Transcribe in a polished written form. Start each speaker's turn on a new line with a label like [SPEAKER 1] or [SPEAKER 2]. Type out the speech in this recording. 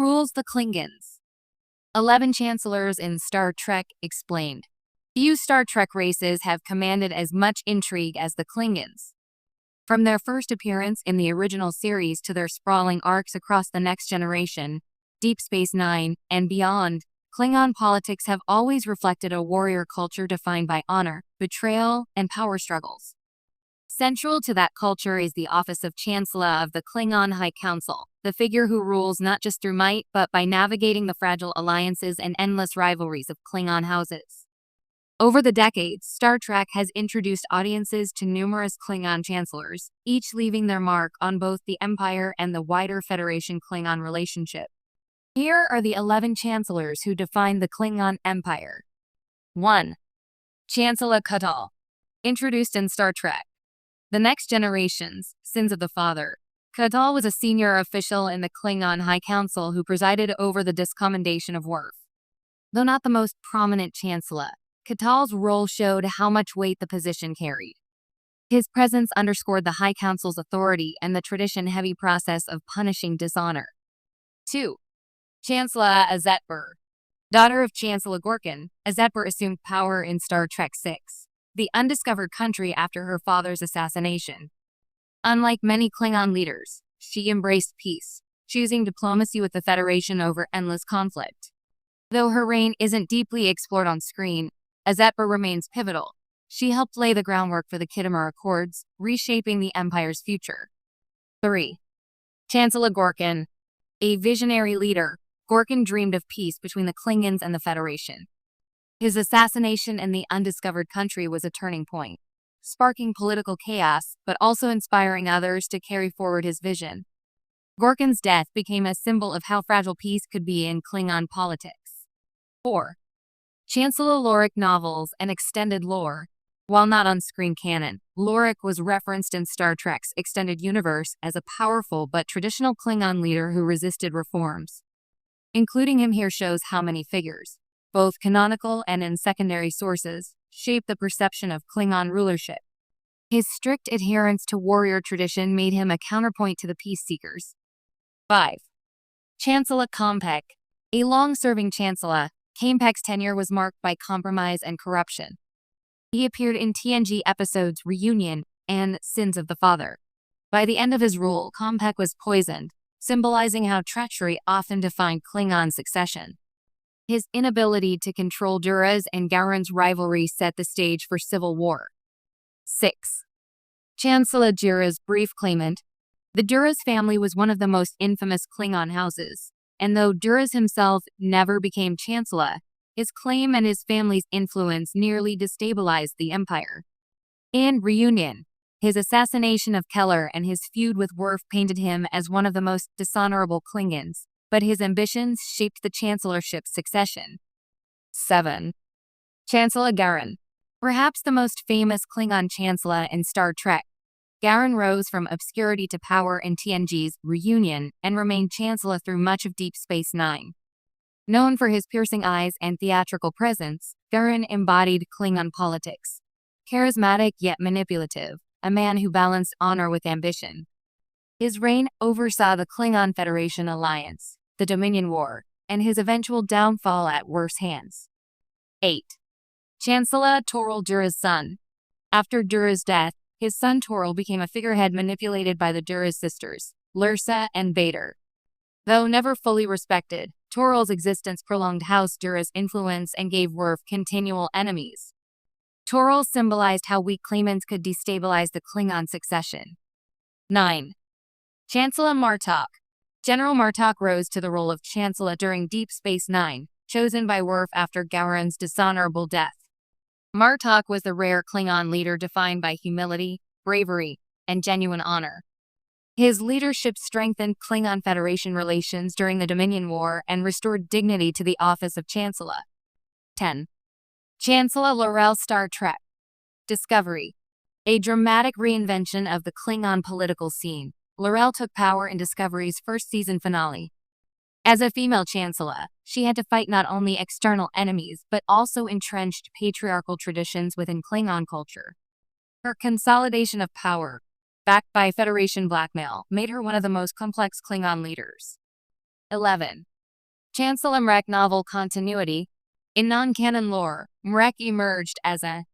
[SPEAKER 1] rules the Klingons? 11 Chancellors in Star Trek explained. Few Star Trek races have commanded as much intrigue as the Klingons. From their first appearance in the original series to their sprawling arcs across the Next Generation, Deep Space Nine, and beyond, Klingon politics have always reflected a warrior culture defined by honor, betrayal, and power struggles. Central to that culture is the office of Chancellor of the Klingon High Council, the figure who rules not just through might but by navigating the fragile alliances and endless rivalries of Klingon houses. Over the decades, Star Trek has introduced audiences to numerous Klingon chancellors, each leaving their mark on both the Empire and the wider Federation-Klingon relationship. Here are the 11 chancellors who define the Klingon Empire. 1. Chancellor K'Tal. Introduced in Star Trek. The Next Generation's Sins of the Father. K'Tal was a senior official in the Klingon High Council who presided over the discommendation of Worf. Though not the most prominent chancellor, K'Tal's role showed how much weight the position carried. His presence underscored the High Council's authority and the tradition-heavy process of punishing dishonor. 2. Chancellor Azetbur. Daughter of Chancellor Gorkin, Azetbur assumed power in Star Trek VI, the undiscovered country after her father's assassination. Unlike many Klingon leaders, she embraced peace, choosing diplomacy with the Federation over endless conflict. Though her reign isn't deeply explored on screen, Azetbur remains pivotal. She helped lay the groundwork for the Khitomer Accords, reshaping the Empire's future. 3. Chancellor Gorkin. A visionary leader, Gorkin dreamed of peace between the Klingons and the Federation. His assassination in the undiscovered country was a turning point, sparking political chaos, but also inspiring others to carry forward his vision. Gorkin's death became a symbol of how fragile peace could be in Klingon politics. 4. Chancellor Lorik novels and extended lore. While not on-screen canon, Lorik was referenced in Star Trek's extended universe as a powerful but traditional Klingon leader who resisted reforms. Including him here shows how many figures, both canonical and in secondary sources, shaped the perception of Klingon rulership. His strict adherence to warrior tradition made him a counterpoint to the peace seekers. 5. Chancellor Kompek. A long-serving chancellor, Kompek's tenure was marked by compromise and corruption. He appeared in TNG episodes Reunion and Sins of the Father. By the end of his rule, Kompek was poisoned, symbolizing how treachery often defined Klingon succession. His inability to control Duras and Gowron's rivalry set the stage for civil war. 6. Chancellor Duras' brief claimant. The Duras family was one of the most infamous Klingon houses, and though Duras himself never became chancellor, his claim and his family's influence nearly destabilized the Empire. In Reunion, his assassination of Keller and his feud with Worf painted him as one of the most dishonorable Klingons, but his ambitions shaped the chancellorship's succession. 7. Chancellor Gowron. Perhaps the most famous Klingon chancellor in Star Trek, Gowron rose from obscurity to power in TNG's Reunion and remained chancellor through much of Deep Space Nine. Known for his piercing eyes and theatrical presence, Gowron embodied Klingon politics. Charismatic yet manipulative, a man who balanced honor with ambition. His reign oversaw the Klingon Federation alliance, the Dominion War, and his eventual downfall at Worf's hands. 8. Chancellor Toril Duras' son. After Duras' death, his son Toril became a figurehead manipulated by the Duras sisters, Lursa and Vader. Though never fully respected, Toril's existence prolonged House Duras' influence and gave Worf continual enemies. Toril symbolized how weak claimants could destabilize the Klingon succession. 9. Chancellor Martok. General Martok rose to the role of Chancellor during Deep Space Nine, chosen by Worf after Gowron's dishonorable death. Martok was the rare Klingon leader defined by humility, bravery, and genuine honor. His leadership strengthened Klingon Federation relations during the Dominion War and restored dignity to the office of Chancellor. 10. Chancellor L'Rell. Star Trek. Discovery. A dramatic reinvention of the Klingon political scene, L'Rell took power in Discovery's first season finale. As a female chancellor, she had to fight not only external enemies but also entrenched patriarchal traditions within Klingon culture. Her consolidation of power, backed by Federation blackmail, made her one of the most complex Klingon leaders. 11. Chancellor Mrek novel continuity. In non-canon lore, Mrek emerged as a